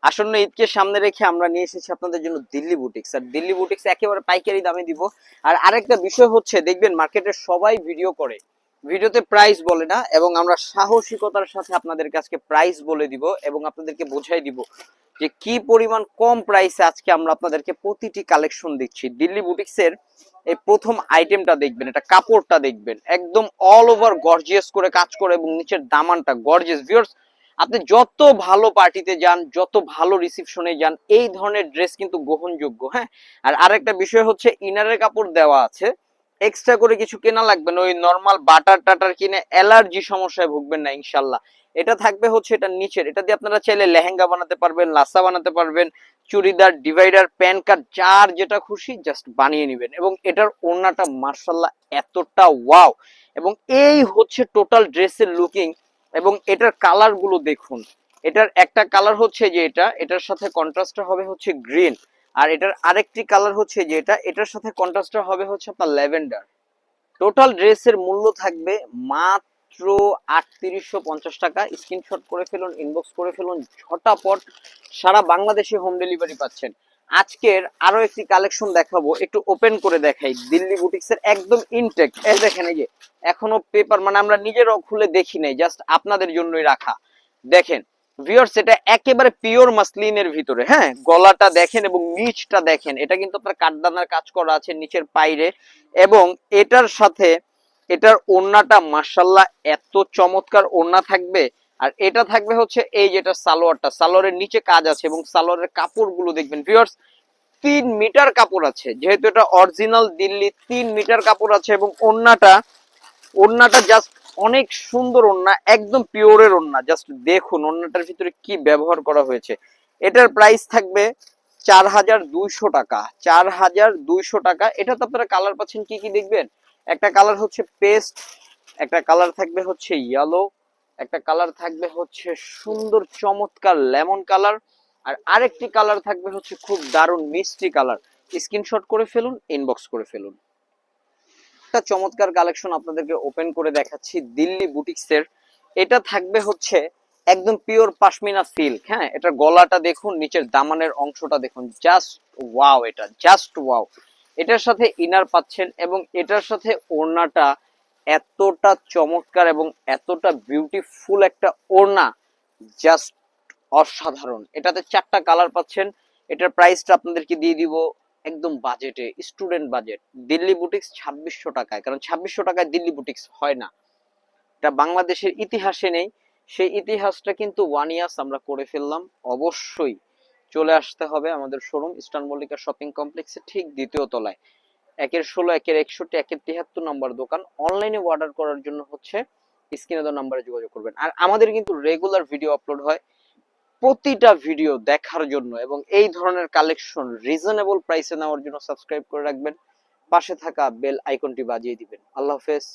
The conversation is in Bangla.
আসন্ন ঈদকে সামনে রেখে আমরা নিয়ে এসেছি আপনাদের জন্য দিল্লি বুটিক্স। আর দিল্লি বুটিক্স একেবারে পাইকারি দামে দিব। আর আরেকটা বিষয় হচ্ছে, দেখবেন মার্কেটে সবাই ভিডিও করে, ভিডিওতে প্রাইস বলে না, এবং আমরা সাহসিকতার সাথে আপনাদের কাছে প্রাইস বলে দিব এবং আপনাদেরকে বোঝাই দিব যে কি পরিমাণ কম প্রাইসে আজকে আমরা আপনাদেরকে প্রতিটি কালেকশন দিচ্ছি। দিল্লি বুটিক্সের এই প্রথম আইটেমটা দেখবেন, এটা কাপড়টা দেখবেন একদম অল ওভার গর্জিয়াস করে কাজ করে এবং নিচের দামানটা গর্জিয়াস। ভিউয়ার্স, আপনি যত ভালো পার্টিতে যান, যত ভালো রিসিপশনে যান, এই ধরনের ড্রেস কিন্তু গ্রহণযোগ্য। হ্যাঁ, আর আরেকটা বিষয় হচ্ছে ইনারের কাপড় দেওয়া আছে, এক্সট্রা করে কিছু কেনা লাগবে না। ওই নরমাল বাটার টাটার কিনে অ্যালার্জি সমস্যায় ভুগবেন না ইনশাল্লাহ। এটা থাকবে হচ্ছে এটা নিচের, এটা দিয়ে আপনারা চাইলে লেহেঙ্গা বানাতে পারবেন, লাসা বানাতে পারবেন, চুড়িদার, ডিভাইডার, প্যান্ট কাট, যার যেটা খুশি জাস্ট বানিয়ে নেবেন। এবং এটার ওড়নাটা মার্শাল্লাহ এতটা ওয়াও। এবং এই হচ্ছে টোটাল ড্রেসের লুকিং। এবং এটার কালার গুলো দেখুন, এটার একটা কালার হচ্ছে যে এটার সাথে কন্ট্রাস্টটা হবে হচ্ছে গ্রিন, আর এটার আরেকটি কালার হচ্ছে যে এটার সাথে কন্ট্রাস্টটা হবে হচ্ছে আপনার ল্যাভেন্ডার। টোটাল ড্রেসের মূল্য থাকবে মাত্র ৩৮৫০ টাকা। স্ক্রিনশট করে ফেলুন, ইনবক্স করে ফেলুন ঝটাপট। সারা বাংলাদেশে হোম ডেলিভারি পাচ্ছেন। আজকের আরো একটি কালেকশন দেখাবো, একটু ওপেন করে দেখাই। দিল্লি বুটিক্সের একদম ইনটেক, এই দেখেন, এই যে এখনো পেপার, মানে আমরা নিজেরাও খুলে দেখি নাই, জাস্ট আপনাদের জন্যই রাখা। দেখেন ভিউয়ার্স, এটা একেবারে পিওর মাসলিনের ভিতরে। হ্যাঁ, গলাটা দেখেন এবং নিচটা দেখেন, এটা কিন্তু আপনার কাঠদানার কাজ করা আছে নিচের পাইরে। এবং এটার সাথে এটার ওড়নাটা মাশাআল্লাহ এত চমৎকার ওড়না থাকবে। আর এটা থাকবে হচ্ছে এই যেটা সালোয়ারটা, সালোয়ারের নিচে কাজ আছে এবং সালোয়ারের কাপড়গুলো দেখবেন ভিউয়ার্স 3 মিটার কাপড় আছে, যেহেতু এটা অরিজিনাল দিল্লি, 3 মিটার কাপড় আছে। এবং ওড়নাটা জাস্ট অনেক সুন্দর ওড়না, একদম পিওরের ওড়না। জাস্ট দেখুন ওড়নাটার ভিতরে কি ব্যবহার করা হয়েছে। এটার প্রাইস থাকবে ৪,২০০ টাকা। ৪,২০০ টাকা। এটা তো আপনারা কালার পাচ্ছেন কি কি দেখবেন, একটা কালার হচ্ছে পেস্ট, একটা কালার থাকবে হচ্ছে ইয়েলো, একটা কালার থাকবে হচ্ছে সুন্দর চমৎকার লেমন কালার, আর আরেকটি কালার থাকবে হচ্ছে খুব দারুণ মিষ্টি কালার। স্ক্রিনশট করে ফেলুন, ইনবক্স করে ফেলুন। একটা চমৎকার কালেকশন আপনাদেরকে ওপেন করে দেখাচ্ছি দিল্লি বুটিক্স এর। এটা থাকবে হচ্ছে একদম পিওর পাশমিনা সিল্ক। হ্যাঁ, এটার গলাটা দেখুন, নিচের দামানের অংশটা দেখুন, জাস্ট ওয়াও, এটা জাস্ট ওয়াও। এটার সাথে ইনার পাচ্ছেন এবং এটার সাথে ওড়নাটা এতটা চমৎকার এবং এতটা বিউটিফুল একটা ওড়না, জাস্ট অসাধারণ। এটাতে 4টা কালার পাচ্ছেন। এটার প্রাইসটা আপনাদেরকে দিয়ে দিব একদম বাজেটে, স্টুডেন্ট বাজেট। দিল্লি বুটিক্স ২৬০০ টাকায়, কারণ ২৬০০ টাকায় দিল্লি বুটিক্স হয় না, এটা বাংলাদেশের ইতিহাসে নেই। সেই ইতিহাসটা কিন্তু 1 ইয়ার্স আমরা করে ফেললাম। অবশ্যই চলে আসতে হবে আমাদের শোরুম ইস্টার্ন মল্লিকা শপিং কমপ্লেক্সে ঠিক দ্বিতীয় তলায়। ১-১৬, ১-৬১, ১-৭৩ নম্বর দোকান। অনলাইনে অর্ডার করার জন্য হচ্ছে স্ক্রিনে দেওয়া নাম্বারে যোগাযোগ করবেন। আর আমাদের কিন্তু রেগুলার ভিডিও আপলোড হয়, প্রতিটা ভিডিও দেখার জন্য এবং এই ধরনের কালেকশন রিজনেবল প্রাইসে নেওয়ার জন্য সাবস্ক্রাইব করে রাখবেন, পাশে থাকা বেল আইকনটি বাজিয়ে দিবেন। আল্লাহ হাফেজ।